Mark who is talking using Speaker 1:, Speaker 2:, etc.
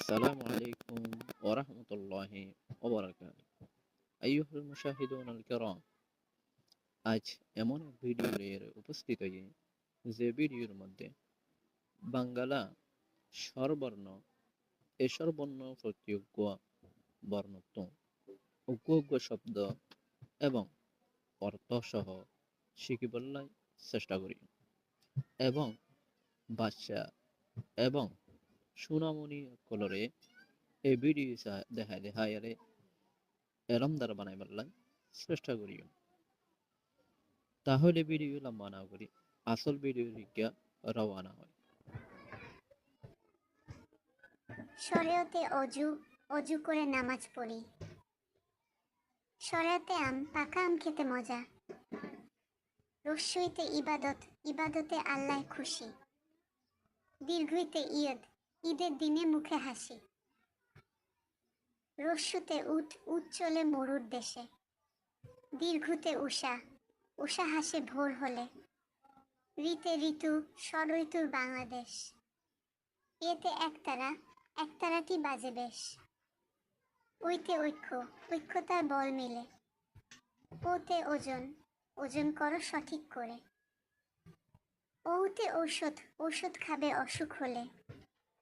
Speaker 1: السلام عليكم ورحمة الله وبركاته أيها المشاهدون الكرام আজ এমন এক ভিডিও নিয়ে উপস্থিত হয়ে যে ভিডিওর মধ্যে বাংলা স্বরবর্ণ এ স্বরবর্ণ প্রত্যেক বর্ণত্ব উগ্র শব্দ এবং অর্থ সহ শিখিবলৈ চেষ্টা করি এবং বাচ্চা এবং সুনামনি কলরে এই ভিডিও দেখায় দেখায় এরম দ্বারা বানাইবার চেষ্টা করি। তাহলে ভিডিও লম্বা না করি আসল ভিডিও দিকে রওনা হয়।
Speaker 2: শরীয়তে অজু করে নামাজ পড়ি। শরীয়তে পাকা আম খেতে মজা। রস্যইতে ইবাদত, ইবাদতে আল্লাহ খুশি। দীর্ঘইতে ঈদের দিনে মুখে হাসি। রস্যুতে উট চলে মরুর দেশে। দীর্ঘতে উষা হাসে ভোর হলে। ঋতে ঋতু, ষড়ঋতুর বাংলাদেশ। এতে একতারাটি বাজে বেশ। ওইতে ঐক্যতার বল মিলে। ওতে ওজন করো সঠিক করে। ওতে ঔষধ খাবে অসুখ হলে।